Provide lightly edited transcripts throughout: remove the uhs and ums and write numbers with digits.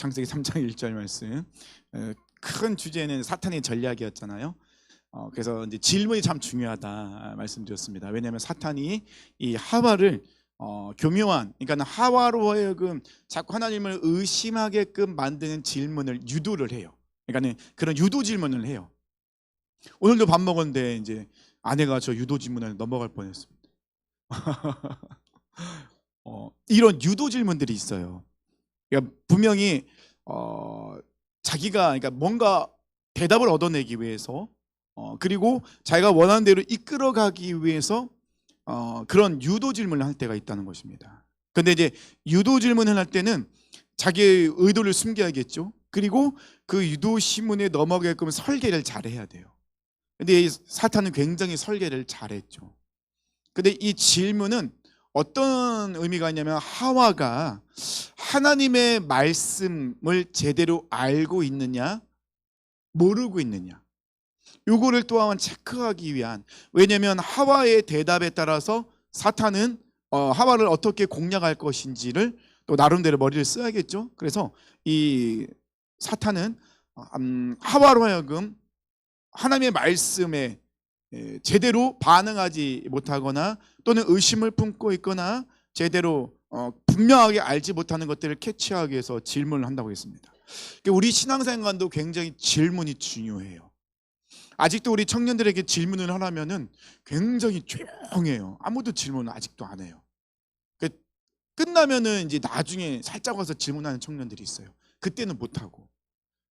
창세기 3장 1절 말씀. 큰 주제는 사탄의 전략이었잖아요. 그래서 이제 질문이 참 중요하다 말씀드렸습니다. 왜냐하면 사탄이 이 하와를 교묘한, 그러니까 하와로 하여금 자꾸 하나님을 의심하게끔 만드는 질문을 유도를 해요. 그러니까 그런 유도 질문을 해요. 오늘도 밥 먹었는데 이제 아내가 저 유도 질문을 넘어갈 뻔했습니다. 이런 유도 질문들이 있어요. 그러니까 분명히 자기가, 그러니까 뭔가 대답을 얻어내기 위해서 그리고 자기가 원하는 대로 이끌어가기 위해서 그런 유도 질문을 할 때가 있다는 것입니다. 근데 이제 유도 질문을 할 때는 자기의 의도를 숨겨야겠죠. 그리고 그 유도 질문에 넘어가게끔 설계를 잘해야 돼요. 근데 이 사탄은 굉장히 설계를 잘했죠. 근데 이 질문은 어떤 의미가 있냐면 하와가 하나님의 말씀을 제대로 알고 있느냐 모르고 있느냐, 요거를 또한 체크하기 위한, 왜냐하면 하와의 대답에 따라서 사탄은 하와를 어떻게 공략할 것인지를 또 나름대로 머리를 써야겠죠. 그래서 이 사탄은 하와로 하여금 하나님의 말씀에 제대로 반응하지 못하거나 또는 의심을 품고 있거나 제대로 분명하게 알지 못하는 것들을 캐치하기 위해서 질문을 한다고 했습니다. 우리 신앙생활도 굉장히 질문이 중요해요. 아직도 우리 청년들에게 질문을 하려면은 굉장히 조용해요. 아무도 질문을 아직도 안 해요. 끝나면은 이제 나중에 살짝 와서 질문하는 청년들이 있어요. 그때는 못하고.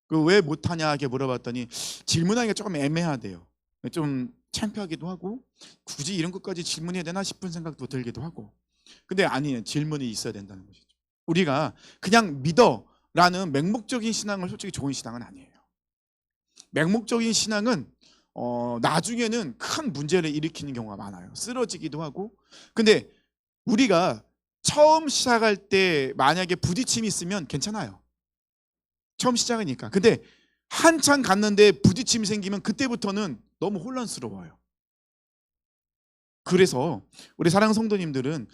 왜 못하냐 이렇게 물어봤더니 질문하기가 조금 애매하대요. 좀 창피하기도 하고 굳이 이런 것까지 질문해야 되나 싶은 생각도 들기도 하고. 근데 아니에요. 질문이 있어야 된다는 것이죠. 우리가 그냥 믿어라는 맹목적인 신앙은 솔직히 좋은 신앙은 아니에요. 맹목적인 신앙은 나중에는 큰 문제를 일으키는 경우가 많아요. 쓰러지기도 하고. 근데 우리가 처음 시작할 때 만약에 부딪힘이 있으면 괜찮아요. 처음 시작이니까. 근데 한참 갔는데 부딪힘이 생기면 그때부터는 너무 혼란스러워요. 그래서 우리 사랑하는 성도님들은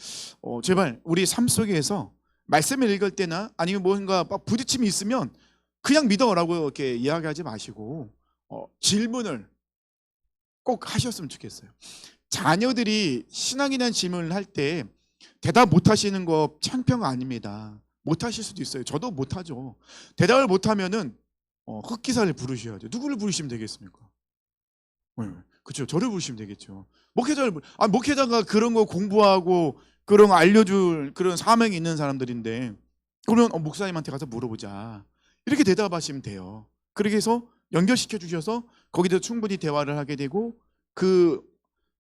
제발 우리 삶 속에서 말씀을 읽을 때나 아니면 뭔가 부딪힘이 있으면 그냥 믿어라고 이렇게 이야기하지 마시고 질문을 꼭 하셨으면 좋겠어요. 자녀들이 신앙에 대한 질문을 할 때 대답 못 하시는 거 창피가 아닙니다. 못 하실 수도 있어요. 저도 못 하죠. 대답을 못 하면은 흑기사를 부르셔야죠. 누구를 부르시면 되겠습니까? 그렇죠. 저를 부르시면 되겠죠. 목회자가 그런 거 공부하고 그런 거 알려줄 그런 사명이 있는 사람들인데, 그러면 목사님한테 가서 물어보자 이렇게 대답하시면 돼요. 그렇게 해서 연결시켜 주셔서 거기서 충분히 대화를 하게 되고 그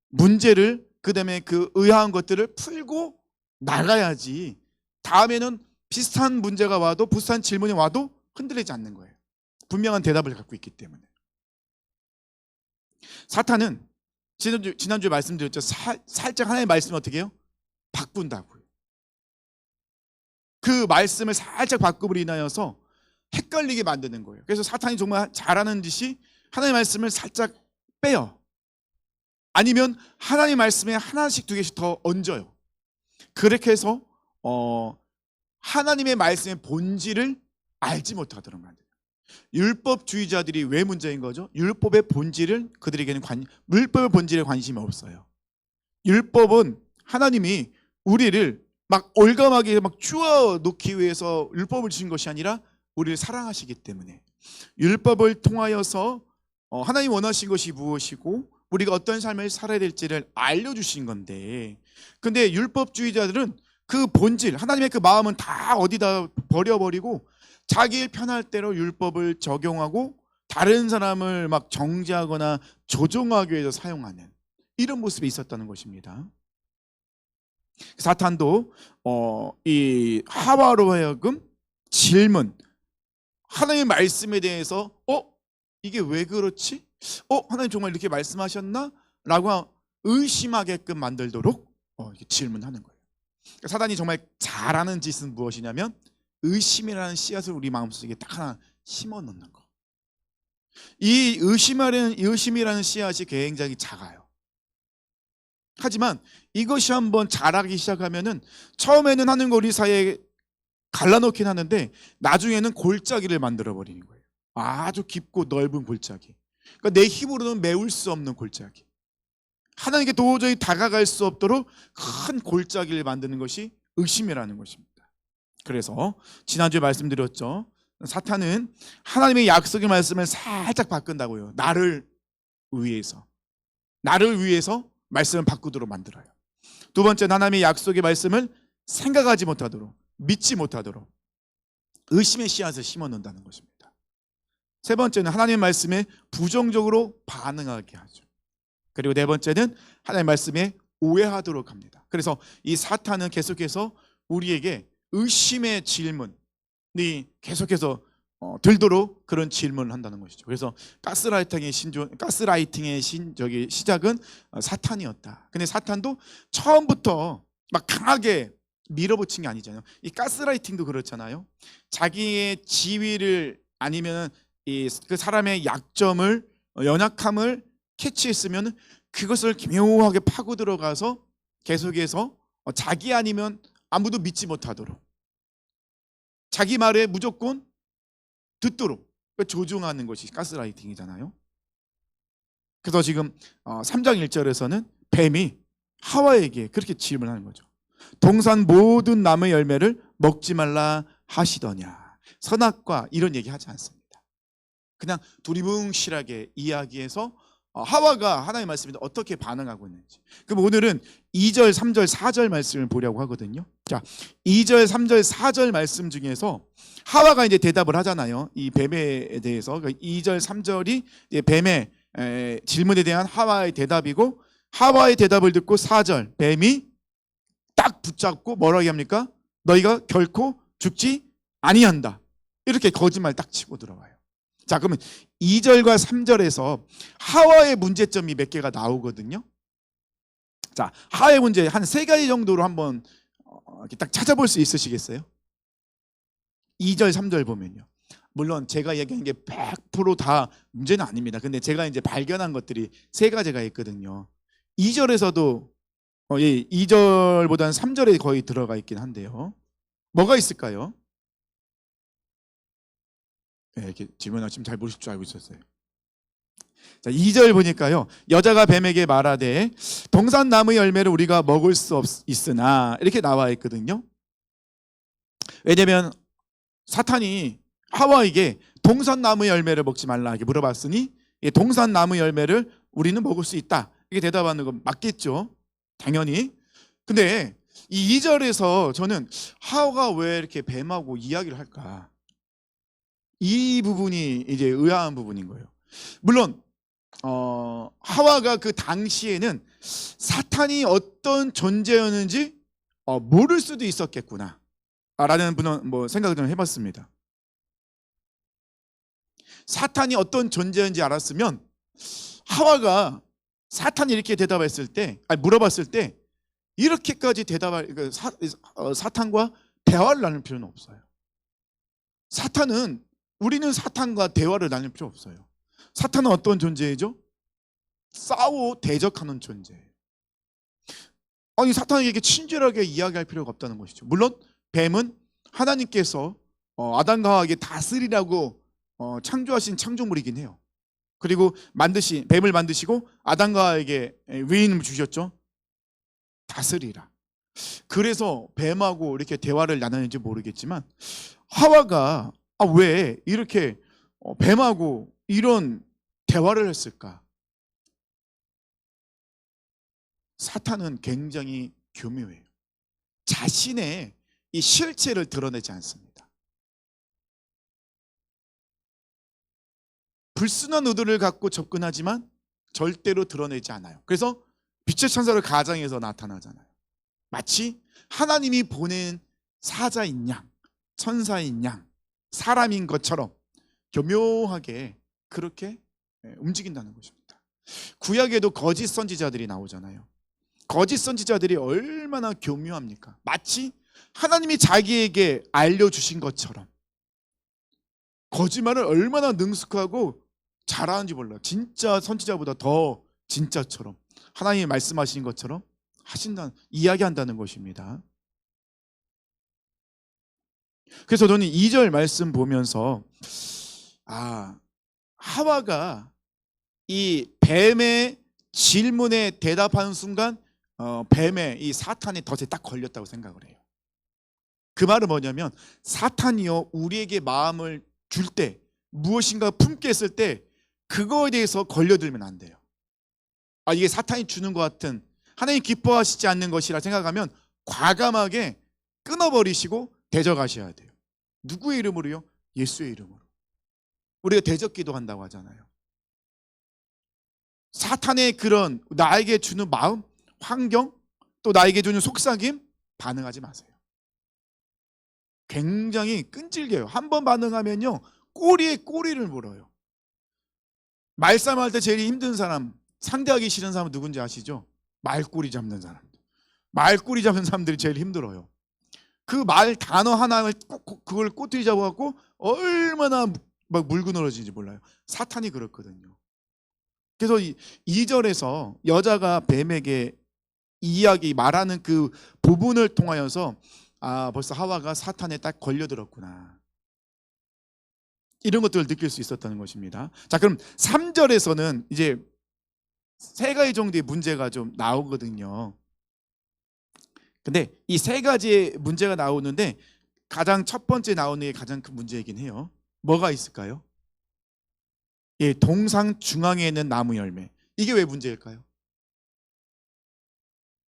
문제를, 그 다음에 그 의아한 것들을 풀고 나가야지 다음에는 비슷한 문제가 와도 비슷한 질문이 와도 흔들리지 않는 거예요. 분명한 대답을 갖고 있기 때문에. 사탄은 지난주에 말씀드렸죠. 살짝 하나님의 말씀을 어떻게 해요? 바꾼다고요. 그 말씀을 살짝 바꿈으로 인하여서 헷갈리게 만드는 거예요. 그래서 사탄이 정말 잘하는 짓이 하나님의 말씀을 살짝 빼요. 아니면 하나님의 말씀에 하나씩 두 개씩 더 얹어요. 그렇게 해서 하나님의 말씀의 본질을 알지 못하도록 만들어요. 율법주의자들이 왜 문제인 거죠? 율법의 본질은 그들에게는 율법의 본질에 관심이 없어요. 율법은 하나님이 우리를 막 올감하게 막 주워 놓기 위해서 율법을 주신 것이 아니라 우리를 사랑하시기 때문에 율법을 통하여서 하나님 원하신 것이 무엇이고 우리가 어떤 삶을 살아야 될지를 알려주신 건데, 근데 율법주의자들은 그 본질, 하나님의 그 마음은 다 어디다 버려버리고 자기 편할 대로 율법을 적용하고 다른 사람을 막 정죄하거나 조종하기 위해서 사용하는 이런 모습이 있었다는 것입니다. 사탄도 이 하와로 하여금 질문, 하나님의 말씀에 대해서 이게 왜 그렇지? 하나님 정말 이렇게 말씀하셨나? 라고 의심하게끔 만들도록 이렇게 질문하는 거예요. 사단이 정말 잘하는 짓은 무엇이냐면 의심이라는 씨앗을 우리 마음속에 딱 하나 심어 놓는 거. 이 의심이라는 씨앗이 굉장히 작아요. 하지만 이것이 한번 자라기 시작하면은 처음에는 하나님과 우리 사이에 갈라놓긴 하는데 나중에는 골짜기를 만들어 버리는 거예요. 아주 깊고 넓은 골짜기. 그러니까 내 힘으로는 메울 수 없는 골짜기. 하나님께 도저히 다가갈 수 없도록 큰 골짜기를 만드는 것이 의심이라는 것입니다. 그래서 지난주에 말씀드렸죠. 사탄은 하나님의 약속의 말씀을 살짝 바꾼다고요. 나를 위해서 말씀을 바꾸도록 만들어요. 두 번째는 하나님의 약속의 말씀을 생각하지 못하도록, 믿지 못하도록 의심의 씨앗을 심어 놓는다는 것입니다. 세 번째는 하나님의 말씀에 부정적으로 반응하게 하죠. 그리고 네 번째는 하나님의 말씀에 오해하도록 합니다. 그래서 이 사탄은 계속해서 우리에게 의심의 질문이 계속해서 들도록 그런 질문을 한다는 것이죠. 그래서 가스라이팅의 시작은 사탄이었다. 근데 사탄도 처음부터 막 강하게 밀어붙인 게 아니잖아요. 이 가스라이팅도 그렇잖아요. 자기의 지위를 아니면 그 사람의 약점을, 연약함을 캐치했으면 그것을 기묘하게 파고 들어가서 계속해서 자기 아니면 아무도 믿지 못하도록, 자기 말에 무조건 듣도록 조종하는 것이 가스라이팅이잖아요. 그래서 지금 3장 1절에서는 뱀이 하와에게 그렇게 질문하는 거죠. 동산 모든 나무의 열매를 먹지 말라 하시더냐. 선악과 이런 얘기 하지 않습니다. 그냥 두리뭉실하게 이야기해서 하와가 하나님의 말씀에 어떻게 반응하고 있는지. 그럼 오늘은 2절, 3절, 4절 말씀을 보려고 하거든요. 자, 2절, 3절, 4절 말씀 중에서 하와가 이제 대답을 하잖아요. 이 뱀에 대해서. 2절, 3절이 뱀의 질문에 대한 하와의 대답이고, 하와의 대답을 듣고 4절 뱀이 딱 붙잡고 뭐라고 합니까? 너희가 결코 죽지 아니한다. 이렇게 거짓말 딱 치고 들어와요. 자, 그러면 2절과 3절에서 하와의 문제점이 몇 개가 나오거든요. 자, 하와의 문제 한 3가지 정도로 한번 이렇게 딱 찾아볼 수 있으시겠어요? 2절, 3절 보면요. 물론 제가 얘기하는 게 100%다 문제는 아닙니다. 근데 제가 이제 발견한 것들이 3가지가 있거든요. 2절에서도 2절보다는 3절에 거의 들어가 있긴 한데요. 뭐가 있을까요? 네, 이렇게 질문하시면 잘 모르실 줄 알고 있었어요. 자, 2절 보니까요. 여자가 뱀에게 말하되 동산 나무의 열매를 우리가 먹을 수 있으나 이렇게 나와 있거든요. 왜냐하면 사탄이 하와에게 동산 나무의 열매를 먹지 말라 이렇게 물어봤으니 동산 나무 열매를 우리는 먹을 수 있다 이렇게 대답하는 건 맞겠죠. 당연히. 근데 이 2절에서 저는 하와가 왜 이렇게 뱀하고 이야기를 할까? 이 부분이 이제 의아한 부분인 거예요. 물론 하와가 그 당시에는 사탄이 어떤 존재였는지 모를 수도 있었겠구나 라는 분은 생각을 좀 해봤습니다. 사탄이 어떤 존재인지 알았으면 하와가 사탄이 이렇게 대답했을 때, 물어봤을 때 이렇게까지 대답할 사탄과 대화를 나눌 필요는 없어요. 우리는 사탄과 대화를 나눌 필요 없어요. 사탄은 어떤 존재이죠? 싸워 대적하는 존재예요. 아니 사탄에게 친절하게 이야기할 필요가 없다는 것이죠. 물론 뱀은 하나님께서 아담과 하와에게 다스리라고 창조하신 창조물이긴 해요. 그리고 뱀을 만드시고 아담과 하와에게 위임을 주셨죠. 다스리라. 그래서 뱀하고 이렇게 대화를 나누는지 모르겠지만 하와가 왜 이렇게 뱀하고 이런 대화를 했을까? 사탄은 굉장히 교묘해요. 자신의 이 실체를 드러내지 않습니다. 불순한 의도를 갖고 접근하지만 절대로 드러내지 않아요. 그래서 빛의 천사를 가장해서 나타나잖아요. 마치 하나님이 보낸 사자인 양, 천사인 양, 사람인 것처럼 교묘하게 그렇게 움직인다는 것입니다. 구약에도 거짓 선지자들이 나오잖아요. 거짓 선지자들이 얼마나 교묘합니까? 마치 하나님이 자기에게 알려주신 것처럼 거짓말을 얼마나 능숙하고 잘하는지 몰라. 진짜 선지자보다 더 진짜처럼 하나님이 말씀하신 것처럼 이야기한다는 것입니다. 그래서 저는 2절 말씀 보면서 하와가 이 뱀의 질문에 대답하는 순간 뱀의 이 사탄의 덫에 딱 걸렸다고 생각을 해요. 그 말은 뭐냐면 사탄이요 우리에게 마음을 줄 때 무엇인가 품게 했을 때 그거에 대해서 걸려들면 안 돼요. 이게 사탄이 주는 것 같은 하나님 기뻐하시지 않는 것이라 생각하면 과감하게 끊어버리시고 대적하셔야 돼요. 누구의 이름으로요? 예수의 이름으로. 우리가 대적 기도한다고 하잖아요. 사탄의 그런 나에게 주는 마음, 환경, 또 나에게 주는 속삭임 반응하지 마세요. 굉장히 끈질겨요. 한번 반응하면요 꼬리에 꼬리를 물어요. 말싸움할 때 제일 힘든 사람, 상대하기 싫은 사람은 누군지 아시죠? 말꼬리 잡는 사람. 말꼬리 잡는 사람들이 제일 힘들어요. 그 말 단어 하나를 그걸 꼬투리 잡아갖고 얼마나 막 물고 늘어지는지 몰라요. 사탄이 그렇거든요. 그래서 2절에서 여자가 뱀에게 이야기 말하는 그 부분을 통하여서 벌써 하와가 사탄에 딱 걸려들었구나, 이런 것들을 느낄 수 있었다는 것입니다. 자, 그럼 3절에서는 이제 3가지 정도의 문제가 좀 나오거든요. 근데 이 3가지의 문제가 나오는데 가장 첫 번째 나오는 게 가장 큰 문제이긴 해요. 뭐가 있을까요? 예, 동상 중앙에 있는 나무 열매. 이게 왜 문제일까요?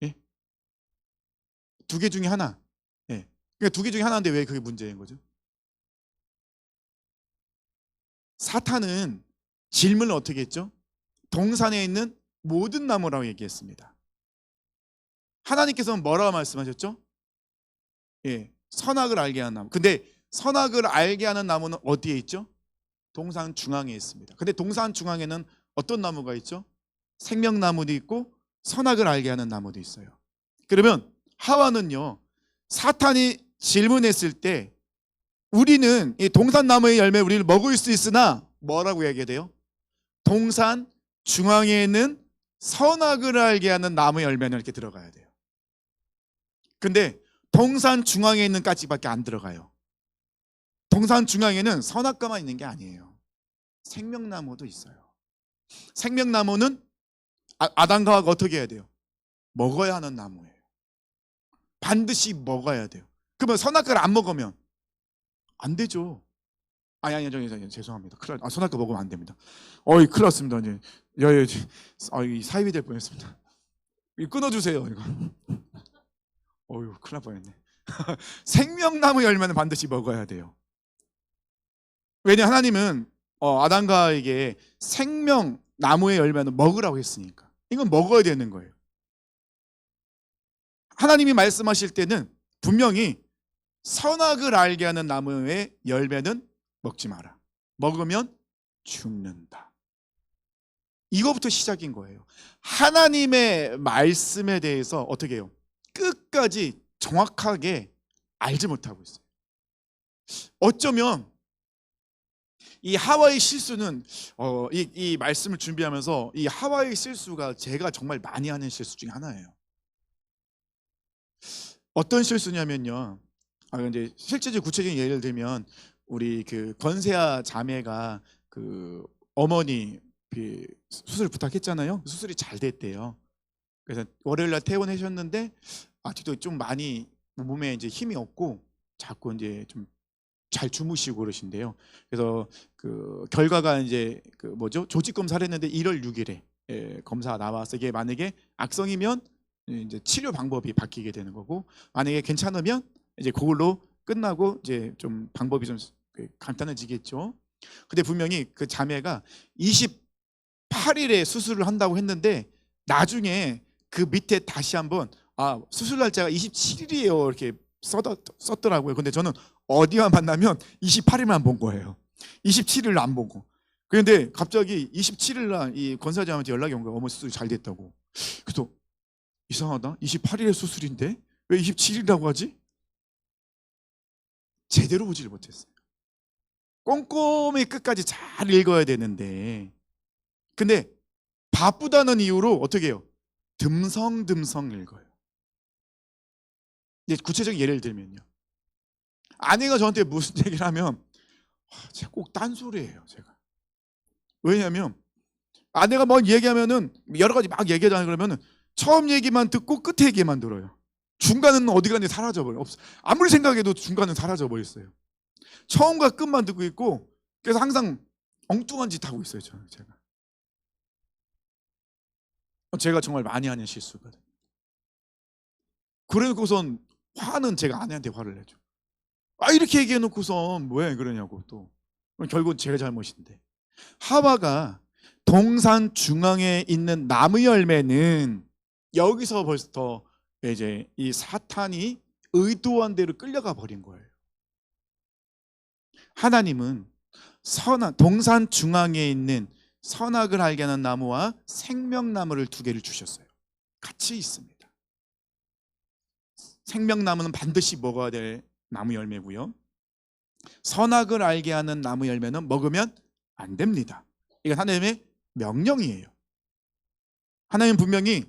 예? 2개 중에 하나. 예. 그러니까 2개 중에 하나인데 왜 그게 문제인 거죠? 사탄은 질문을 어떻게 했죠? 동산에 있는 모든 나무라고 얘기했습니다. 하나님께서는 뭐라고 말씀하셨죠? 예, 선악을 알게 하는 나무. 근데 선악을 알게 하는 나무는 어디에 있죠? 동산 중앙에 있습니다. 근데 동산 중앙에는 어떤 나무가 있죠? 생명나무도 있고 선악을 알게 하는 나무도 있어요. 그러면 하와는요, 사탄이 질문했을 때 우리는 이 동산나무의 열매 우리를 먹을 수 있으나 뭐라고 얘기해야 돼요? 동산 중앙에 있는 선악을 알게 하는 나무의 열매는 이렇게 들어가야 돼요. 근데 동산 중앙에 있는 까지밖에 안 들어가요. 동산 중앙에는 선악과만 있는 게 아니에요. 생명나무도 있어요. 생명나무는 아담과 하와가 어떻게 해야 돼요? 먹어야 하는 나무예요. 반드시 먹어야 돼요. 그러면 선악과를 안 먹으면 안 되죠. 아니, 죄송합니다. 선악과 먹으면 안 됩니다. 큰일 났습니다. 이제 사입이 될 뻔했습니다. 이거 끊어주세요. 이거. 큰일 날 뻔했네. 생명나무 열매는 반드시 먹어야 돼요. 왜냐, 하나님은 아담과에게 생명나무의 열매는 먹으라고 했으니까 이건 먹어야 되는 거예요. 하나님이 말씀하실 때는 분명히 선악을 알게 하는 나무의 열매는 먹지 마라. 먹으면 죽는다. 이거부터 시작인 거예요. 하나님의 말씀에 대해서 어떻게 해요? 끝까지 정확하게 알지 못하고 있어요. 어쩌면 이 하와의 실수는 이 말씀을 준비하면서 이 하와의 실수가 제가 정말 많이 하는 실수 중에 하나예요. 어떤 실수냐면요. 이제 실제적인 구체적인 예를 들면 우리 그 권세아 자매가 그 어머니 수술 부탁했잖아요. 수술이 잘 됐대요. 그래서 월요일 날 퇴원하셨는데 아직도 좀 많이 몸에 이제 힘이 없고 자꾸 이제 좀 잘 주무시고 그러신데요. 그래서 그 결과가 이제 조직 검사를 했는데 1월 6일에 검사가 나와서 이게 만약에 악성이면 이제 치료 방법이 바뀌게 되는 거고, 만약에 괜찮으면 이제 그걸로 끝나고 이제 좀 방법이 좀 간단해지겠죠. 근데 분명히 그 자매가 28일에 수술을 한다고 했는데 나중에 그 밑에 다시 한번 수술 날짜가 27일이에요 이렇게 썼더라고요. 근데 저는 어디만 만나면 28일만 본 거예요. 27일을 안 보고. 그런데 갑자기 27일 날 이 권사장한테 연락이 온 거예요. 어머 수술이 잘 됐다고. 그래서 이상하다. 28일에 수술인데 왜 27일이라고 하지? 제대로 보지를 못했어요. 꼼꼼히 끝까지 잘 읽어야 되는데, 근데 바쁘다는 이유로 어떻게 해요? 듬성듬성 읽어요. 이제 구체적인 예를 들면요. 아내가 저한테 무슨 얘기를 하면 제가 꼭 딴소리예요. 제가. 왜냐하면 아내가 뭐 얘기하면은 여러 가지 막 얘기하잖아요. 그러면은 처음 얘기만 듣고 끝에 얘기만 들어요. 중간은 어디 갔는지 사라져버려요. 아무리 생각해도 중간은 사라져버렸어요. 처음과 끝만 듣고 있고, 그래서 항상 엉뚱한 짓 하고 있어요. 제가 정말 많이 하는 실수거든요. 그래놓고선 화는 제가 아내한테 화를 내죠. 이렇게 얘기해놓고선 왜 그러냐고 또. 결국은 제가 잘못인데. 하와가 동산 중앙에 있는 나무 열매는 여기서 벌써 이제 이 사탄이 의도한 대로 끌려가 버린 거예요. 하나님은 동산 중앙에 있는 선악을 알게 하는 나무와 생명나무를 두 개를 주셨어요. 같이 있습니다. 생명나무는 반드시 먹어야 될 나무 열매고요. 선악을 알게 하는 나무 열매는 먹으면 안 됩니다. 이건 하나님의 명령이에요. 하나님 분명히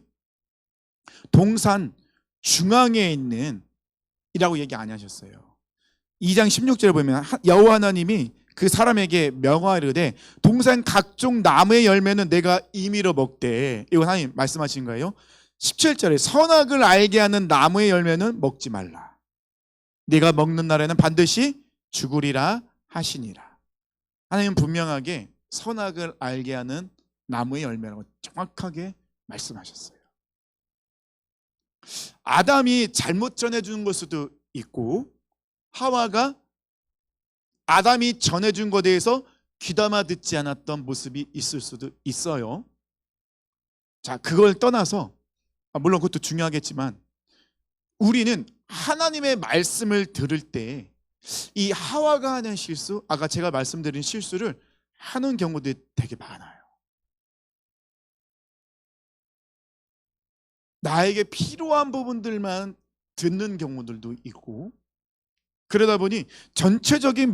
동산 중앙에 있는 이라고 얘기 안 하셨어요. 2장 16절에 보면 여호와 하나님이 그 사람에게 명하이르되 동산 각종 나무의 열매는 내가 임의로 먹되, 이거 하나님 말씀하신 거예요. 17절에 선악을 알게 하는 나무의 열매는 먹지 말라. 네가 먹는 날에는 반드시 죽으리라 하시니라. 하나님은 분명하게 선악을 알게 하는 나무의 열매라고 정확하게 말씀하셨어요. 아담이 잘못 전해준 걸 수도 있고, 하와가 아담이 전해준 것에 대해서 귀담아 듣지 않았던 모습이 있을 수도 있어요. 자, 그걸 떠나서 물론 그것도 중요하겠지만 우리는 하나님의 말씀을 들을 때 이 하와가 하는 실수, 아까 제가 말씀드린 실수를 하는 경우도 되게 많아요. 나에게 필요한 부분들만 듣는 경우들도 있고, 그러다 보니 전체적인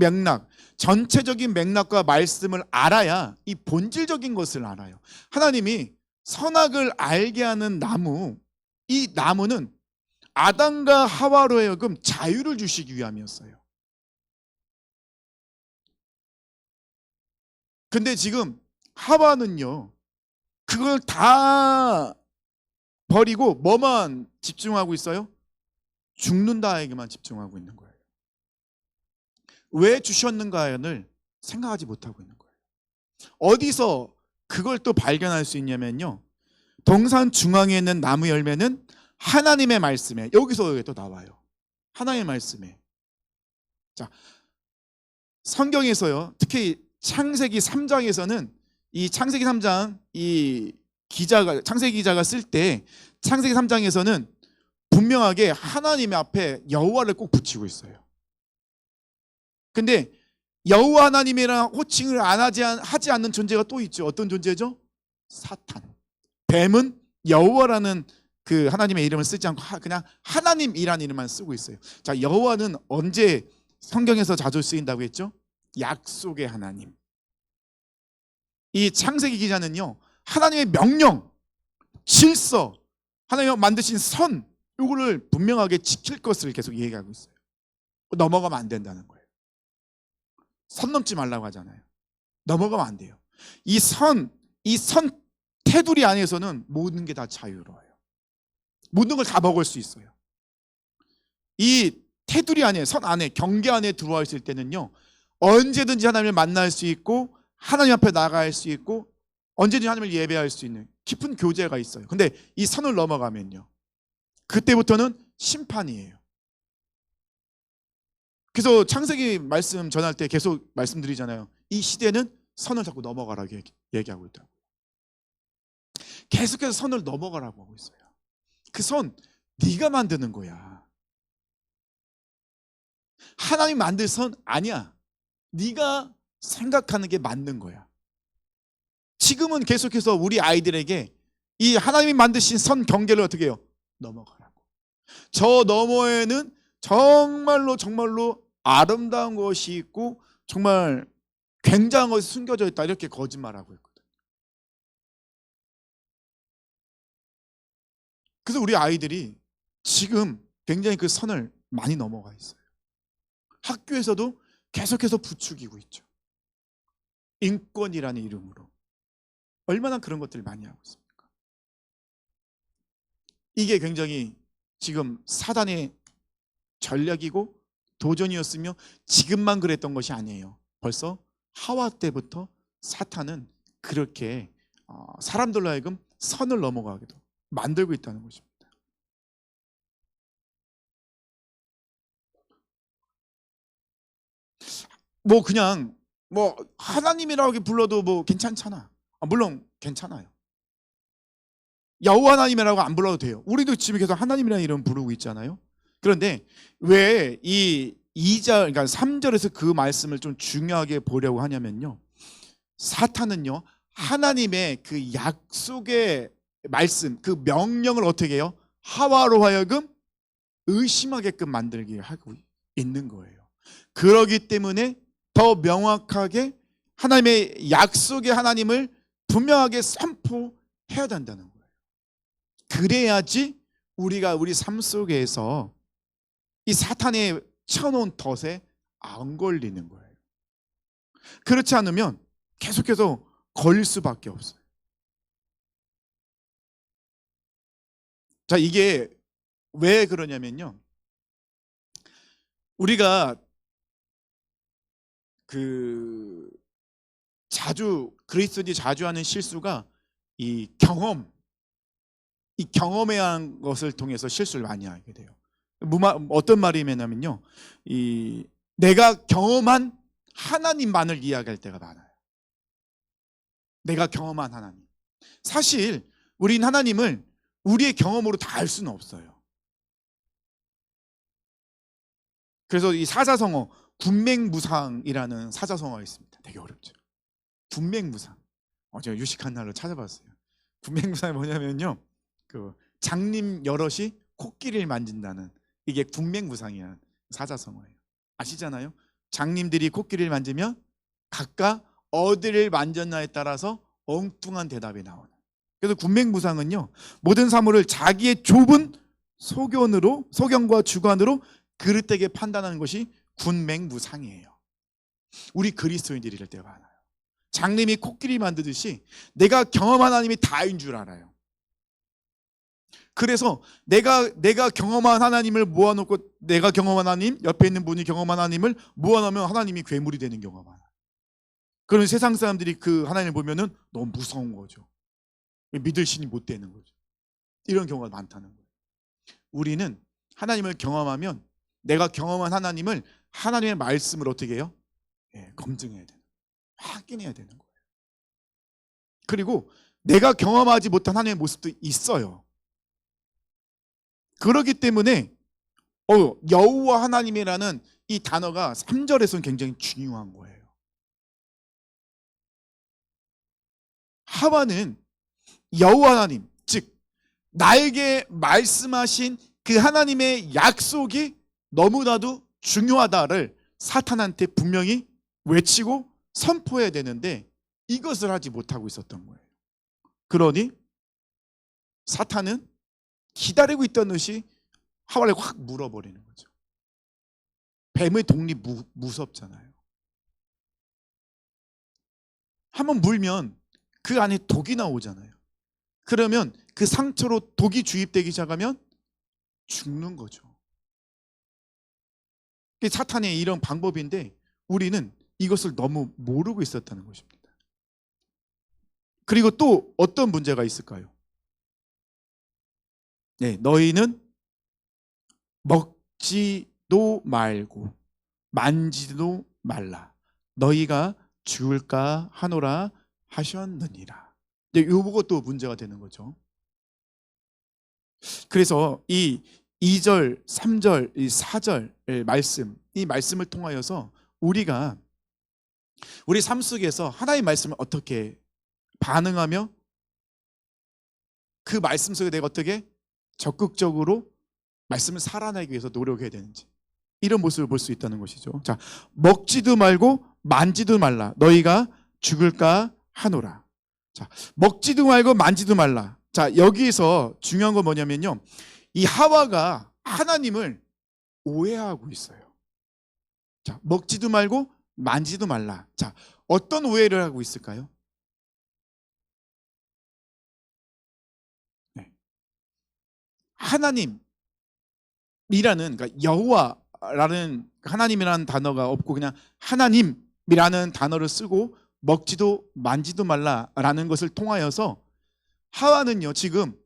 맥락과 말씀을 알아야 이 본질적인 것을 알아요. 하나님이 선악을 알게 하는 나무, 이 나무는 아담과 하와로 하여금 자유를 주시기 위함이었어요. 근데 지금 하와는요, 그걸 다 버리고 뭐만 집중하고 있어요? 죽는다에게만 집중하고 있는 거예요. 왜 주셨는가를 생각하지 못하고 있는 거예요. 어디서 그걸 또 발견할 수 있냐면요, 동산 중앙에 있는 나무 열매는 하나님의 말씀에, 여기서 또 나와요. 하나님의 말씀에. 자, 성경에서요, 특히 창세기 3장에서는 이 창세기 3장 창세기 기자가 쓸 때 창세기 3장에서는 분명하게 하나님의 앞에 여호와를 꼭 붙이고 있어요. 근데 여호와 하나님이랑 호칭을 하지 않는 존재가 또 있죠. 어떤 존재죠? 사탄. 뱀은 여호와라는 그 하나님의 이름을 쓰지 않고 그냥 하나님이라는 이름만 쓰고 있어요. 자, 여호와는 언제 성경에서 자주 쓰인다고 했죠? 약속의 하나님. 이 창세기 기자는요, 하나님의 명령, 질서, 하나님이 만드신 선, 이거를 분명하게 지킬 것을 계속 얘기하고 있어요. 넘어가면 안 된다는 거예요. 선 넘지 말라고 하잖아요. 넘어가면 안 돼요. 이 선 테두리 안에서는 모든 게 다 자유로워요. 모든 걸 다 먹을 수 있어요. 이 테두리 안에, 선 안에, 경계 안에 들어와 있을 때는요, 언제든지 하나님을 만날 수 있고 하나님 앞에 나갈 수 있고 언제든지 하나님을 예배할 수 있는 깊은 교제가 있어요. 근데 이 선을 넘어가면요, 그때부터는 심판이에요. 그래서 창세기 말씀 전할 때 계속 말씀드리잖아요. 이 시대는 선을 자꾸 넘어가라고 얘기하고 있다고. 계속해서 선을 넘어가라고 하고 있어요. 그 선 네가 만드는 거야. 하나님 만들 선 아니야. 네가 생각하는 게 맞는 거야. 지금은 계속해서 우리 아이들에게 이 하나님이 만드신 선 경계를 어떻게 해요? 넘어가라고. 저 너머에는 정말로 아름다운 것이 있고 정말 굉장한 것이 숨겨져 있다, 이렇게 거짓말하고 있거든. 그래서 우리 아이들이 지금 굉장히 그 선을 많이 넘어가 있어요. 학교에서도 계속해서 부추기고 있죠. 인권이라는 이름으로. 얼마나 그런 것들을 많이 하고 있습니까? 이게 굉장히 지금 사단의 전략이고 도전이었으며 지금만 그랬던 것이 아니에요. 벌써 하와 때부터 사탄은 그렇게 사람들로 하여금 선을 넘어가게도 만들고 있다는 것입니다. 뭐 그냥 뭐 하나님이라고 불러도 뭐 괜찮잖아. 물론 괜찮아요. 여호와 하나님이라고 안 불러도 돼요. 우리도 지금 계속 하나님이라는 이름 부르고 있잖아요. 그런데 왜 이 2절, 그러니까 3절에서 그 말씀을 좀 중요하게 보려고 하냐면요. 사탄은요, 하나님의 그 약속의 말씀, 그 명령을 어떻게 해요? 하와로 하여금 의심하게끔 만들게 하고 있는 거예요. 그러기 때문에 더 명확하게 하나님의 약속의 하나님을 분명하게 선포해야 된다는 거예요. 그래야지 우리가 우리 삶 속에서 이 사탄의 쳐놓은 덫에 안 걸리는 거예요. 그렇지 않으면 계속해서 걸릴 수밖에 없어요. 자, 이게 왜 그러냐면요. 우리가 그리스도인이 자주 하는 실수가 이 경험에 한 것을 통해서 실수를 많이 하게 돼요. 어떤 말이냐면요, 내가 경험한 하나님만을 이야기할 때가 많아요. 내가 경험한 하나님. 사실 우린 하나님을 우리의 경험으로 다 알 수는 없어요. 그래서 이 사자성어, 군맹무상이라는 사자성어가 있습니다. 되게 어렵죠. 군맹무상. 제가 유식한 날로 찾아봤어요. 군맹무상이 뭐냐면요, 그 장님 여럿이 코끼리를 만진다는, 이게 군맹무상이라는 사자성어예요. 아시잖아요? 장님들이 코끼리를 만지면 각각 어디를 만졌나에 따라서 엉뚱한 대답이 나오는. 그래서 군맹무상은요, 모든 사물을 자기의 좁은 소견과 주관으로 그릇되게 판단하는 것이 군맹무상이에요. 우리 그리스도인들이 이럴 때가 많아요. 장님이 코끼리 만드듯이 내가 경험한 하나님이 다인 줄 알아요. 그래서 내가 경험한 하나님을 모아놓고, 내가 경험한 하나님, 옆에 있는 분이 경험한 하나님을 모아놓으면 하나님이 괴물이 되는 경우가 많아요. 그런 세상 사람들이 그 하나님을 보면은 너무 무서운 거죠. 믿을 신이 못 되는 거죠. 이런 경우가 많다는 거예요. 우리는 하나님을 경험하면 내가 경험한 하나님을 하나님의 말씀을 어떻게 해요? 검증해야 되는 거예요. 확인해야 되는 거예요. 그리고 내가 경험하지 못한 하나님의 모습도 있어요. 그렇기 때문에 여호와 하나님이라는 이 단어가 3절에서는 굉장히 중요한 거예요. 하와는 여호와 하나님, 즉 나에게 말씀하신 그 하나님의 약속이 너무나도 중요하다를 사탄한테 분명히 외치고 선포해야 되는데 이것을 하지 못하고 있었던 거예요. 그러니 사탄은 기다리고 있던 듯이 하와를 확 물어버리는 거죠. 뱀의 독립 무섭잖아요. 한번 물면 그 안에 독이 나오잖아요. 그러면 그 상처로 독이 주입되기 시작하면 죽는 거죠. 이게 사탄의 이런 방법인데 우리는 이것을 너무 모르고 있었다는 것입니다. 그리고 또 어떤 문제가 있을까요? 너희는 먹지도 말고 만지도 말라. 너희가 죽을까 하노라 하셨느니라. 이것도 문제가 되는 거죠. 그래서 이 2절, 3절, 이 4절 말씀, 이 말씀을 통하여서 우리가 우리 삶 속에서 하나님의 말씀을 어떻게 반응하며 그 말씀 속에 내가 어떻게 적극적으로 말씀을 살아내기 위해서 노력해야 되는지, 이런 모습을 볼 수 있다는 것이죠. 자, 먹지도 말고 만지도 말라. 너희가 죽을까 하노라. 자, 먹지도 말고 만지도 말라. 자, 여기서 중요한 건 뭐냐면요, 이 하와가 하나님을 오해하고 있어요. 자, 먹지도 말고 만지도 말라. 자, 어떤 오해를 하고 있을까요? 네. 하나님이라는, 그러니까 여호와라는 하나님이라는 단어가 없고 그냥 하나님이라는 단어를 쓰고 먹지도 만지도 말라라는 것을 통하여서 하와는요, 지금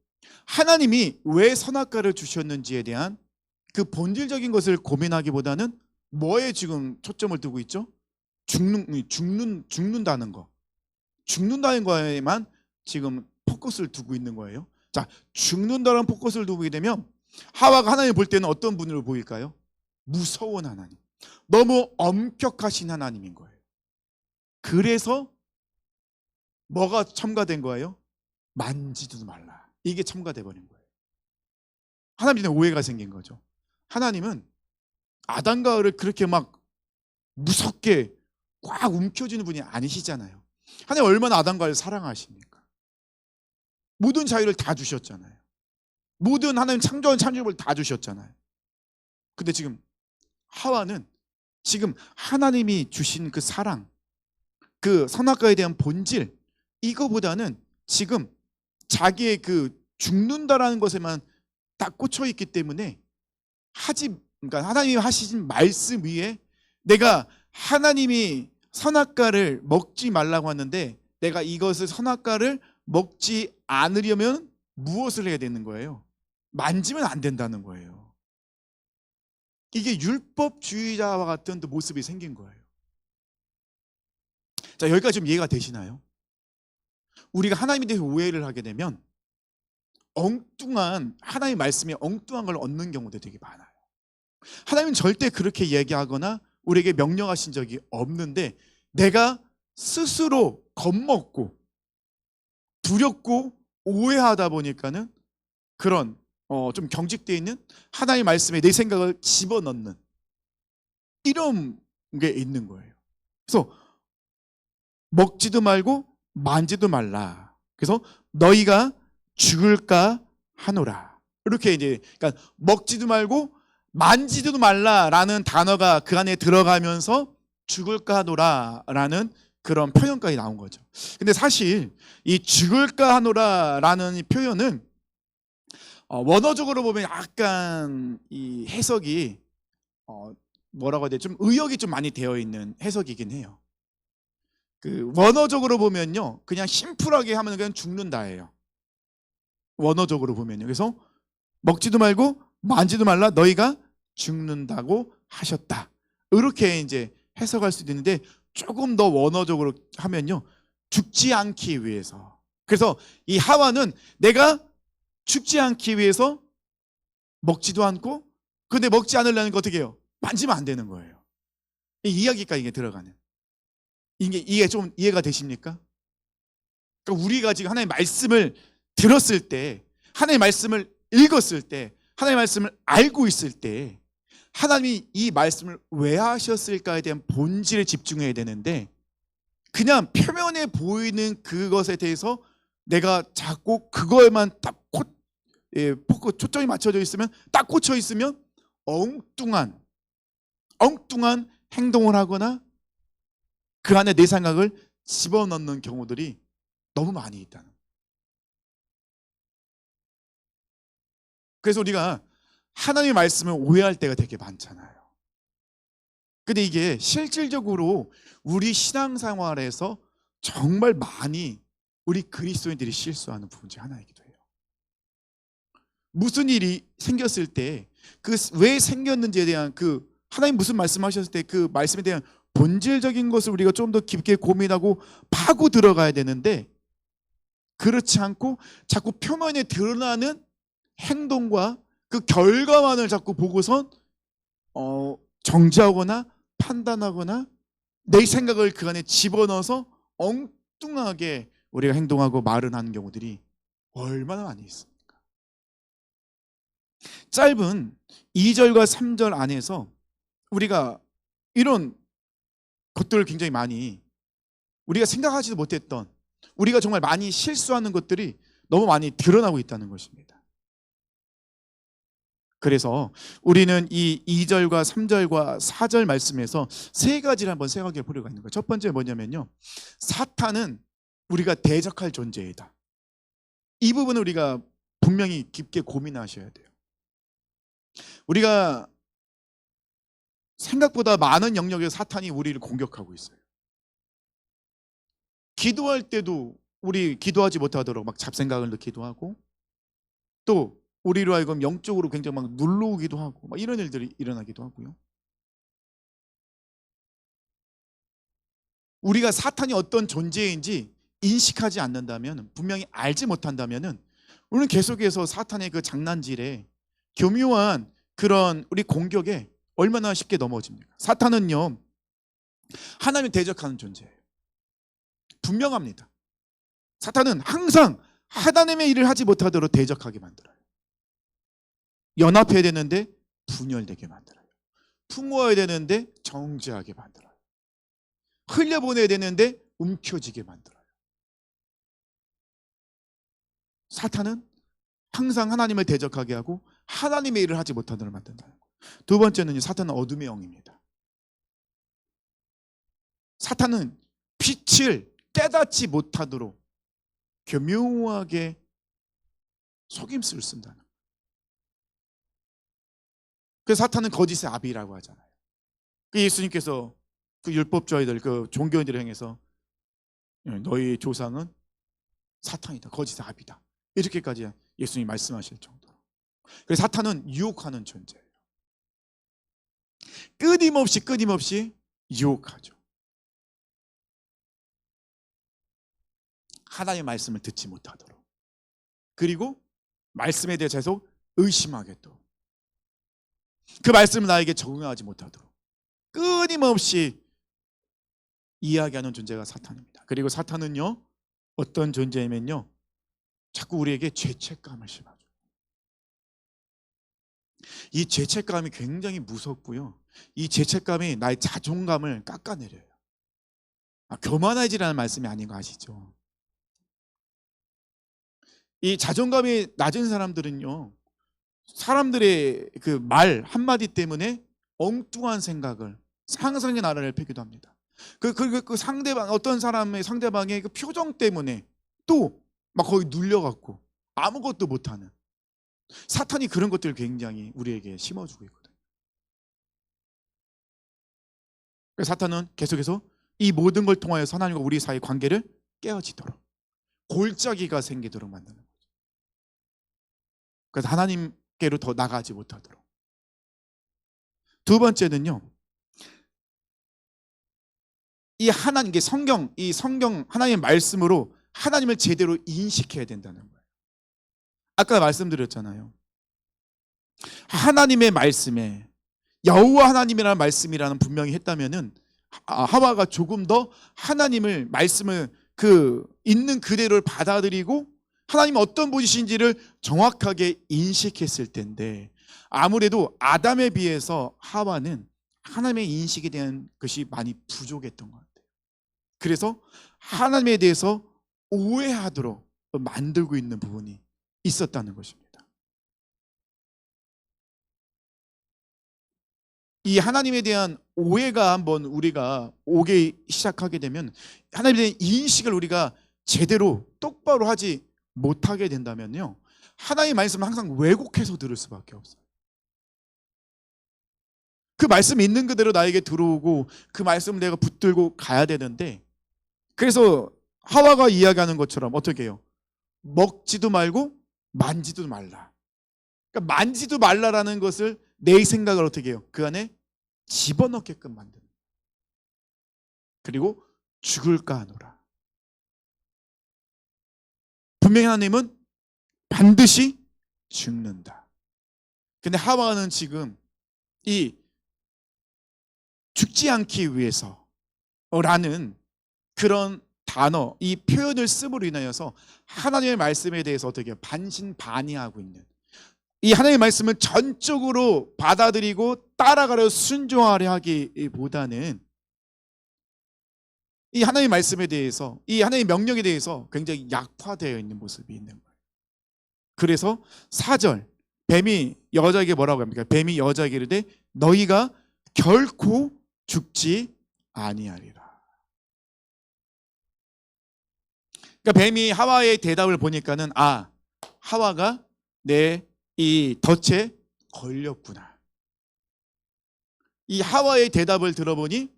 하나님이 왜 선악과를 주셨는지에 대한 그 본질적인 것을 고민하기보다는 뭐에 지금 초점을 두고 있죠? 죽는다는 거. 죽는다는 거에만 지금 포커스를 두고 있는 거예요. 자, 죽는다는 포커스를 두게 되면 하와가 하나님 볼 때는 어떤 분으로 보일까요? 무서운 하나님. 너무 엄격하신 하나님인 거예요. 그래서 뭐가 첨가된 거예요? 만지도 말라. 이게 첨가돼 버린 거예요. 하나님한테 오해가 생긴 거죠. 하나님은 아담과 하와를 그렇게 막 무섭게 꽉 움켜쥐는 분이 아니시잖아요. 하나님 얼마나 아담과 하와를 사랑하십니까? 모든 자유를 다 주셨잖아요. 모든 하나님 창조한 창조물을 다 주셨잖아요. 근데 지금 하와는 지금 하나님이 주신 그 사랑, 그 선악과에 대한 본질, 이거보다는 지금 자기의 그 죽는다라는 것에만 딱 꽂혀 있기 때문에 그러니까 하나님이 하시신 말씀 위에 내가 하나님이 선악과를 먹지 말라고 하는데 내가 이것을 선악과를 먹지 않으려면 무엇을 해야 되는 거예요? 만지면 안 된다는 거예요. 이게 율법주의자와 같은 모습이 생긴 거예요. 자, 여기까지 좀 이해가 되시나요? 우리가 하나님에 대해서 오해를 하게 되면 하나님의 말씀에 엉뚱한 걸 얻는 경우도 되게 많아요. 하나님은 절대 그렇게 얘기하거나 우리에게 명령하신 적이 없는데 내가 스스로 겁먹고 두렵고 오해하다 보니까는 그런 좀 경직되어 있는 하나님의 말씀에 내 생각을 집어넣는 이런 게 있는 거예요. 그래서 먹지도 말고 만지도 말라. 그래서 너희가 죽을까 하노라. 이렇게 이제 그러니까 먹지도 말고 만지지도 말라라는 단어가 그 안에 들어가면서 죽을까 하노라라는 그런 표현까지 나온 거죠. 근데 사실 이 죽을까 하노라라는 이 표현은 원어적으로 보면 약간 이 해석이 뭐라고 해야 되지? 좀 의역이 좀 많이 되어 있는 해석이긴 해요. 그 원어적으로 보면요, 그냥 심플하게 하면 그냥 죽는다예요. 원어적으로 보면요. 그래서 먹지도 말고 만지도 말라 너희가 죽는다고 하셨다. 이렇게 이제 해석할 수도 있는데 조금 더 원어적으로 하면요, 죽지 않기 위해서. 그래서 이 하와는 내가 죽지 않기 위해서 먹지도 않고, 근데 먹지 않으려는 거 어떻게 해요? 만지면 안 되는 거예요. 이 이야기까지 이게 들어가는. 이게 좀 이해가 되십니까? 그러니까 우리가 지금 하나님의 말씀을 들었을 때, 하나님의 말씀을 읽었을 때, 하나님의 말씀을 알고 있을 때 하나님이 이 말씀을 왜 하셨을까에 대한 본질에 집중해야 되는데 그냥 표면에 보이는 그것에 대해서 내가 자꾸 그거에만 딱 초점이 맞춰져 있으면, 딱 꽂혀 있으면 엉뚱한 행동을 하거나 그 안에 내 생각을 집어넣는 경우들이 너무 많이 있다는 거예요. 그래서 우리가 하나님의 말씀을 오해할 때가 되게 많잖아요. 근데 이게 실질적으로 우리 신앙생활에서 정말 많이 우리 그리스도인들이 실수하는 부분 중 하나이기도 해요. 무슨 일이 생겼을 때 그 왜 생겼는지에 대한 그 하나님 무슨 말씀하셨을 때 그 말씀에 대한 본질적인 것을 우리가 좀 더 깊게 고민하고 파고 들어가야 되는데 그렇지 않고 자꾸 표면에 드러나는 행동과 그 결과만을 자꾸 보고선 정죄하거나 판단하거나 내 생각을 그 안에 집어넣어서 엉뚱하게 우리가 행동하고 말을 하는 경우들이 얼마나 많이 있습니까? 짧은 2절과 3절 안에서 우리가 이런 것들을 굉장히 많이 우리가 생각하지도 못했던, 우리가 정말 많이 실수하는 것들이 너무 많이 드러나고 있다는 것입니다. 그래서 우리는 이 2절과 3절과 4절 말씀에서 세 가지를 한번 생각해 보려고 하는 거예요. 첫 번째 뭐냐면요, 사탄은 우리가 대적할 존재이다. 이 부분을 우리가 분명히 깊게 고민하셔야 돼요. 우리가 생각보다 많은 영역의 사탄이 우리를 공격하고 있어요. 기도할 때도 우리 기도하지 못하도록 막 잡생각을 넣기도 하고, 또 우리로 하여금 영적으로 굉장히 막 눌러오기도 하고, 막 이런 일들이 일어나기도 하고요. 우리가 사탄이 어떤 존재인지 인식하지 않는다면, 분명히 알지 못한다면은, 우리는 계속해서 사탄의 그 장난질에, 교묘한 그런 우리 공격에 얼마나 쉽게 넘어집니까? 사탄은요, 하나님을 대적하는 존재예요. 분명합니다. 사탄은 항상 하나님의 일을 하지 못하도록 대적하게 만들어요. 연합해야 되는데 분열되게 만들어요. 풍요해야 되는데 정죄하게 만들어요. 흘려보내야 되는데 움켜쥐게 만들어요. 사탄은 항상 하나님을 대적하게 하고 하나님의 일을 하지 못하도록 만든다는 거예요. 두 번째는 사탄은 어둠의 영입니다. 사탄은 빛을 깨닫지 못하도록 교묘하게 속임수를 쓴다는 거예요. 그래서 사탄은 거짓의 아비라고 하잖아요. 예수님께서 그 율법주의들, 그 종교인들을 향해서 너희 조상은 사탄이다, 거짓의 아비다, 이렇게까지 예수님이 말씀하실 정도로. 그래서 사탄은 유혹하는 존재예요. 끊임없이 유혹하죠. 하나님의 말씀을 듣지 못하도록, 그리고 말씀에 대해서 계속 의심하게, 또 그 말씀을 나에게 적응하지 못하도록 끊임없이 이야기하는 존재가 사탄입니다. 그리고 사탄은요, 어떤 존재이면요, 자꾸 우리에게 죄책감을 심어줘요. 이 죄책감이 굉장히 무섭고요, 이 죄책감이 나의 자존감을 깎아내려요. 교만해지라는 말씀이 아닌 거 아시죠? 이 자존감이 낮은 사람들은요, 사람들의 그 말 한마디 때문에 엉뚱한 생각을, 상상의 나라를 펴기도 합니다. 그 상대방, 어떤 사람의 상대방의 그 표정 때문에 또 막 거기 눌려갖고 아무것도 못하는, 사탄이 그런 것들을 굉장히 우리에게 심어주고 있거든요. 그래서 사탄은 계속해서 이 모든 걸 통하여서 하나님과 우리 사이의 관계를 깨어지도록, 골짜기가 생기도록 만드는 거죠. 그래서 하나님께로 더 나가지 못하도록. 두 번째는요, 이 하나님, 이 성경 하나님의 말씀으로 하나님을 제대로 인식해야 된다는 거예요. 아까 말씀드렸잖아요. 하나님의 말씀에 여호와 하나님이라는 말씀이라는 분명히 했다면은 하와가 조금 더 하나님을 말씀을 그 있는 그대로를 받아들이고 하나님이 어떤 분이신지를 정확하게 인식했을 텐데, 아무래도 아담에 비해서 하와는 하나님의 인식에 대한 것이 많이 부족했던 것 같아요. 그래서 하나님에 대해서 오해하도록 만들고 있는 부분이 있었다는 것입니다. 이 하나님에 대한 오해가 한번 우리가 오게 시작하게 되면, 하나님에 대한 인식을 우리가 제대로 똑바로 하지 못하게 된다면요, 하나님의 말씀을 항상 왜곡해서 들을 수밖에 없어요. 그 말씀이 있는 그대로 나에게 들어오고 그 말씀을 내가 붙들고 가야 되는데, 그래서 하와가 이야기하는 것처럼 어떻게 해요? 먹지도 말고 만지도 말라. 그러니까 만지도 말라라는 것을 내 생각을 어떻게 해요? 그 안에 집어넣게끔 만드는. 그리고 죽을까 하노라. 분명히 하나님은 반드시 죽는다. 근데 하와는 지금 이 죽지 않기 위해서 라는 그런 단어, 이 표현을 씀으로 인하여서 하나님의 말씀에 대해서 어떻게 반신반의하고 있는, 이 하나님의 말씀을 전적으로 받아들이고 따라가려 순종하려 하기보다는 이 하나님의 말씀에 대해서, 이 하나님의 명령에 대해서 굉장히 약화되어 있는 모습이 있는 거예요. 그래서 4절 뱀이 여자에게 뭐라고 합니까? 뱀이 여자에게 이르되 너희가 결코 죽지 아니하리라. 그러니까 뱀이 하와의 대답을 보니까는 하와가 내 이 덫에 걸렸구나. 이 하와의 대답을 들어보니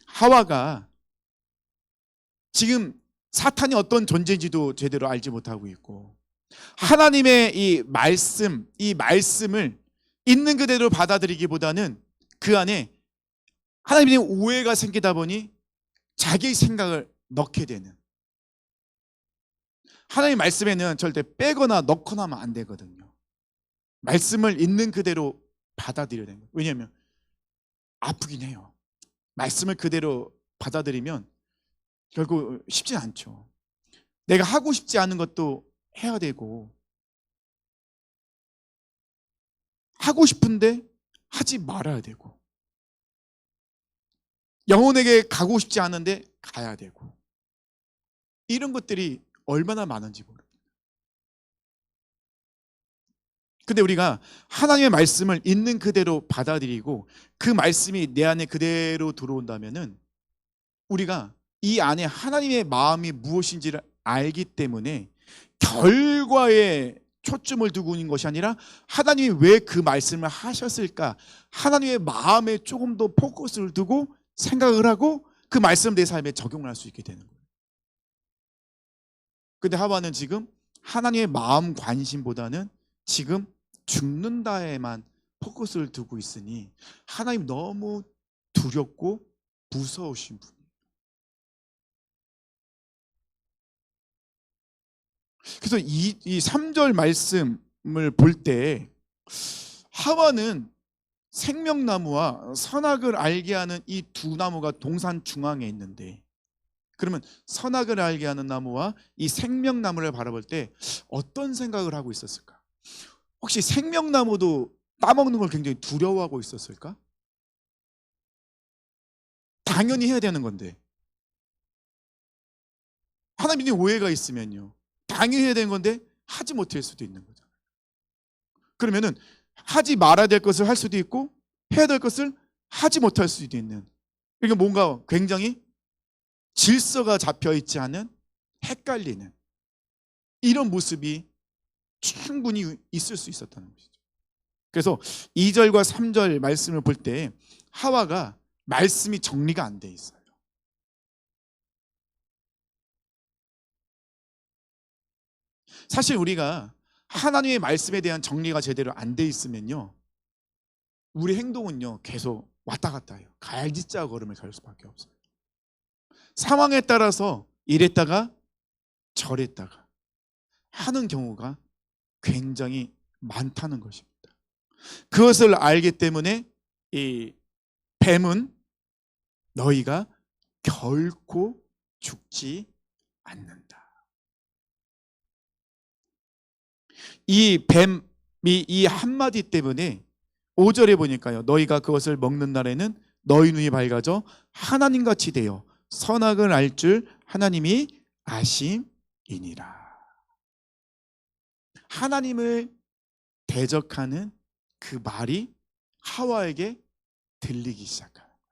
하와가 지금 사탄이 어떤 존재인지도 제대로 알지 못하고 있고 하나님의 이 말씀을 있는 그대로 받아들이기보다는 그 안에 하나님의 오해가 생기다 보니 자기의 생각을 넣게 되는, 하나님의 말씀에는 절대 빼거나 넣거나 하면 안 되거든요. 말씀을 있는 그대로 받아들여야 되는 거예요. 왜냐하면 아프긴 해요. 말씀을 그대로 받아들이면 결국 쉽진 않죠. 내가 하고 싶지 않은 것도 해야 되고 하고 싶은데 하지 말아야 되고 영혼에게 가고 싶지 않은데 가야 되고 이런 것들이 얼마나 많은지 모릅니다. 근데 우리가 하나님의 말씀을 있는 그대로 받아들이고 그 말씀이 내 안에 그대로 들어온다면은 우리가 이 안에 하나님의 마음이 무엇인지를 알기 때문에 결과에 초점을 두고 있는 것이 아니라 하나님이 왜 그 말씀을 하셨을까, 하나님의 마음에 조금 더 포커스를 두고 생각을 하고 그 말씀 내 삶에 적용을 할 수 있게 되는 거예요. 근데 하와는 지금 하나님의 마음 관심보다는 지금 죽는다에만 포커스를 두고 있으니 하나님 너무 두렵고 무서우신 분이에요. 그래서 이 3절 말씀을 볼 때 하와는 생명나무와 선악을 알게 하는 이 두 나무가 동산 중앙에 있는데, 그러면 선악을 알게 하는 나무와 이 생명나무를 바라볼 때 어떤 생각을 하고 있었을까? 혹시 생명나무도 따먹는 걸 굉장히 두려워하고 있었을까? 당연히 해야 되는 건데 하나님이 오해가 있으면요 당연히 해야 되는 건데 하지 못할 수도 있는 거잖아요. 그러면은 하지 말아야 될 것을 할 수도 있고 해야 될 것을 하지 못할 수도 있는, 이게 뭔가 굉장히 질서가 잡혀 있지 않은 헷갈리는 이런 모습이 충분히 있을 수 있었다는 것이죠. 그래서 2절과 3절 말씀을 볼 때 하와가 말씀이 정리가 안 돼 있어요. 사실 우리가 하나님의 말씀에 대한 정리가 제대로 안 돼 있으면요 우리 행동은요 계속 왔다 갔다 해요. 갈짓자 걸음을 갈 수밖에 없어요. 상황에 따라서 이랬다가 저랬다가 하는 경우가 굉장히 많다는 것입니다. 그것을 알기 때문에 이 뱀은 너희가 결코 죽지 않는다. 이 뱀이 이 한마디 때문에 5절에 보니까요 너희가 그것을 먹는 날에는 너희 눈이 밝아져 하나님같이 되어 선악을 알 줄 하나님이 아심이니라. 하나님을 대적하는 그 말이 하와에게 들리기 시작하는 거예요.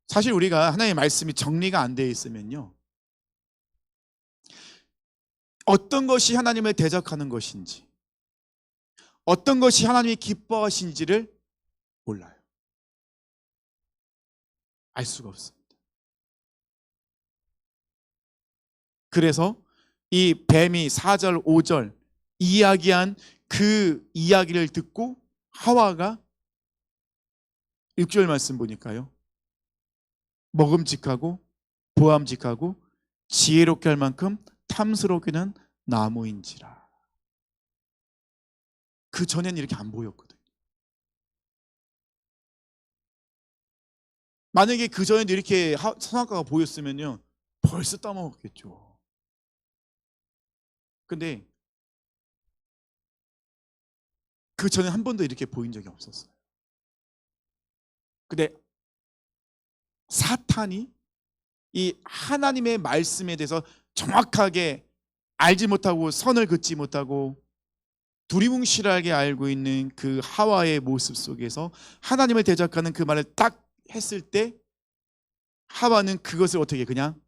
사실 우리가 하나님의 말씀이 정리가 안 되어 있으면요 어떤 것이 하나님을 대적하는 것인지 어떤 것이 하나님이 기뻐하시는지를 몰라요. 알 수가 없습니다. 그래서 이 뱀이 4절 5절 이야기한 그 이야기를 듣고 하와가 6절 말씀 보니까요 먹음직하고 보암직하고 지혜롭게 할 만큼 탐스럽게는 나무인지라. 그 전에는 이렇게 안 보였거든요. 만약에 그 전에도 이렇게 선악과가 보였으면요 벌써 따먹었겠죠. 근데 그 전에 한 번도 이렇게 보인 적이 없었어요. 근데 사탄이 이 하나님의 말씀에 대해서 정확하게 알지 못하고 선을 긋지 못하고 두리뭉실하게 알고 있는 그 하와의 모습 속에서 하나님을 대적하는 그 말을 딱 했을 때 하와는 그것을 어떻게 그냥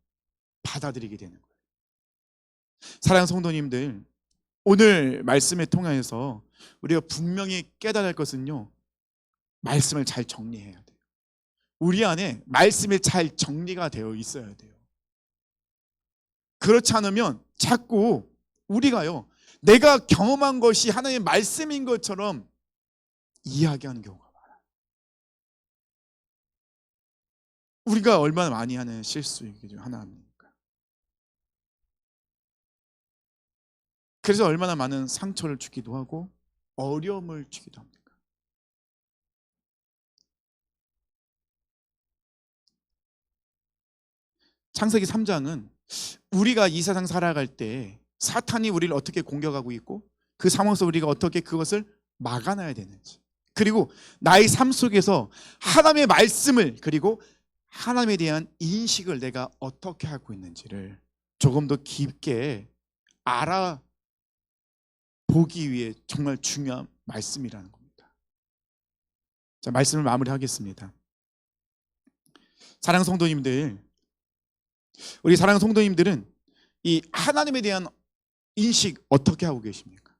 받아들이게 되는 거예요. 사랑하는 성도님들, 오늘 말씀을 통해서 우리가 분명히 깨달을 것은요, 말씀을 잘 정리해야 돼요. 우리 안에 말씀이 잘 정리가 되어 있어야 돼요. 그렇지 않으면 자꾸 우리가요, 내가 경험한 것이 하나님의 말씀인 것처럼 이야기하는 경우가 많아요. 우리가 얼마나 많이 하는 실수 중 하나입니까? 그래서 얼마나 많은 상처를 주기도 하고 어려움을 주기도 합니까? 창세기 3장은 우리가 이 세상 살아갈 때 사탄이 우리를 어떻게 공격하고 있고 그 상황에서 우리가 어떻게 그것을 막아놔야 되는지, 그리고 나의 삶 속에서 하나님의 말씀을, 그리고 하나님에 대한 인식을 내가 어떻게 하고 있는지를 조금 더 깊게 알아보기 위해 정말 중요한 말씀이라는 겁니다. 자, 말씀을 마무리하겠습니다. 사랑하는 성도님들, 우리 사랑하는 성도님들은 이 하나님에 대한 인식 어떻게 하고 계십니까?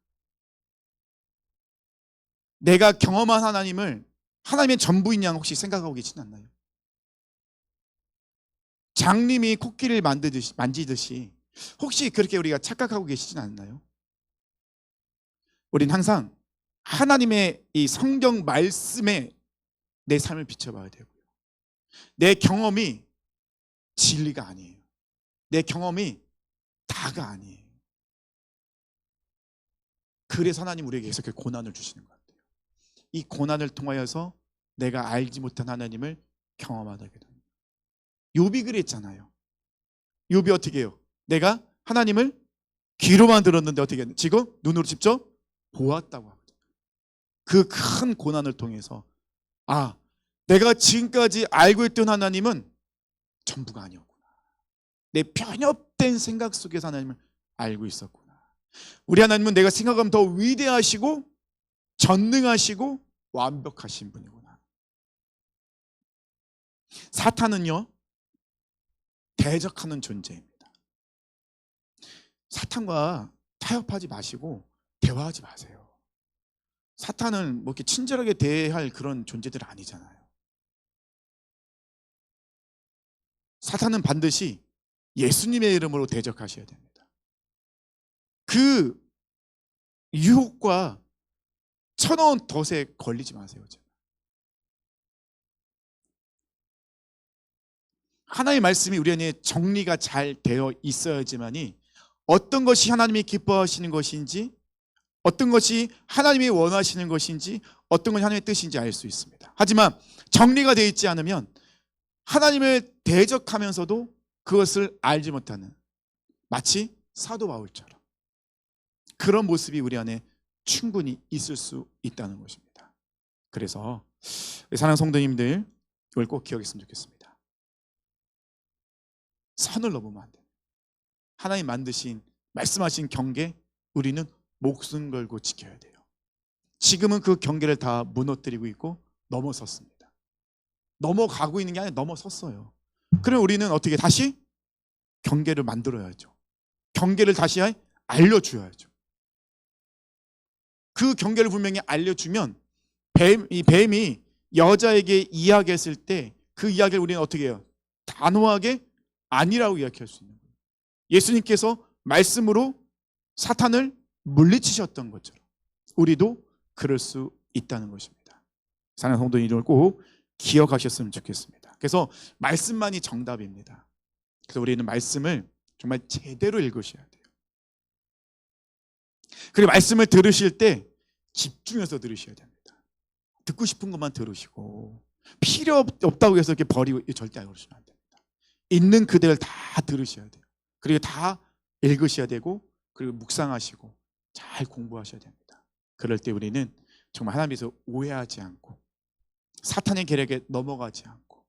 내가 경험한 하나님을 하나님의 전부인 양 혹시 생각하고 계시지 않나요? 장님이 코끼리를 만지듯이 혹시 그렇게 우리가 착각하고 계시진 않나요? 우린 항상 하나님의 이 성경 말씀에 내 삶을 비춰봐야 되고요, 내 경험이 진리가 아니에요. 내 경험이 다가 아니에요. 그래서 하나님 우리에게 계속 고난을 주시는 것 같아요. 이 고난을 통하여서 내가 알지 못한 하나님을 경험하게 됩니다. 욥이 그랬잖아요. 욥이 어떻게 해요? 내가 하나님을 귀로만 들었는데 어떻게 했는지 지금 눈으로 직접 보았다고 하거든요. 그 큰 고난을 통해서 아, 내가 지금까지 알고 있던 하나님은 전부가 아니었구나. 내 편협된 생각 속에서 하나님을 알고 있었구나. 우리 하나님은 내가 생각하면 더 위대하시고 전능하시고 완벽하신 분이구나. 사탄은요, 대적하는 존재입니다. 사탄과 타협하지 마시고 대화하지 마세요. 사탄은 뭐 이렇게 친절하게 대할 그런 존재들 아니잖아요. 사탄은 반드시 예수님의 이름으로 대적하셔야 됩니다. 그 유혹과 천원 덫에 걸리지 마세요. 하나님의 말씀이 우리 안에 정리가 잘 되어 있어야지만이 어떤 것이 하나님이 기뻐하시는 것인지, 어떤 것이 하나님이 원하시는 것인지, 어떤 것이 하나님의 뜻인지 알 수 있습니다. 하지만 정리가 되어 있지 않으면 하나님을 대적하면서도 그것을 알지 못하는, 마치 사도 바울처럼 그런 모습이 우리 안에 충분히 있을 수 있다는 것입니다. 그래서 사랑하는 성도님들, 이걸 꼭 기억했으면 좋겠습니다. 선을 넘으면 안 돼요. 하나님 만드신, 말씀하신 경계, 우리는 목숨 걸고 지켜야 돼요. 지금은 그 경계를 다 무너뜨리고 있고 넘어섰습니다. 넘어가고 있는 게 아니라 넘어섰어요. 그럼 우리는 어떻게 다시 경계를 만들어야죠. 경계를 다시 알려줘야죠. 그 경계를 분명히 알려주면 이 뱀이 여자에게 이야기했을 때 그 이야기를 우리는 어떻게 해요? 단호하게 아니라고 이야기할 수 있는 거예요. 예수님께서 말씀으로 사탄을 물리치셨던 것처럼 우리도 그럴 수 있다는 것입니다. 사랑하는 성도님, 이걸 꼭 기억하셨으면 좋겠습니다. 그래서 말씀만이 정답입니다. 그래서 우리는 말씀을 정말 제대로 읽으셔야 돼요. 그리고 말씀을 들으실 때 집중해서 들으셔야 됩니다. 듣고 싶은 것만 들으시고 필요 없다고 해서 이렇게 버리고 절대 그러시면 안 됩니다. 있는 그대를 다 들으셔야 돼요. 그리고 다 읽으셔야 되고, 그리고 묵상하시고 잘 공부하셔야 됩니다. 그럴 때 우리는 정말 하나님께서 오해하지 않고 사탄의 계략에 넘어가지 않고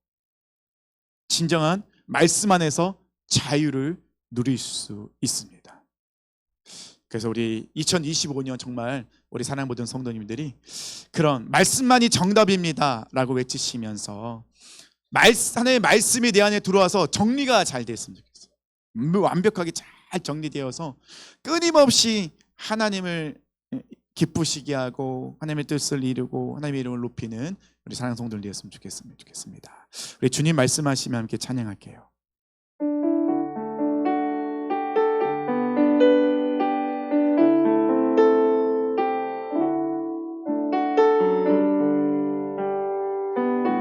진정한 말씀 안에서 자유를 누릴 수 있습니다. 그래서 우리 2025년 정말 우리 사랑 모든 성도님들이 그런 말씀만이 정답입니다라고 외치시면서 하나님의 말씀이 내 안에 들어와서 정리가 잘 됐으면 좋겠어요. 완벽하게 잘 정리되어서 끊임없이 하나님을 기쁘시게 하고 하나님의 뜻을 이루고 하나님의 이름을 높이는 우리 사랑 성도들 되었으면 좋겠습니다. 우리 주님 말씀하시면 함께 찬양할게요.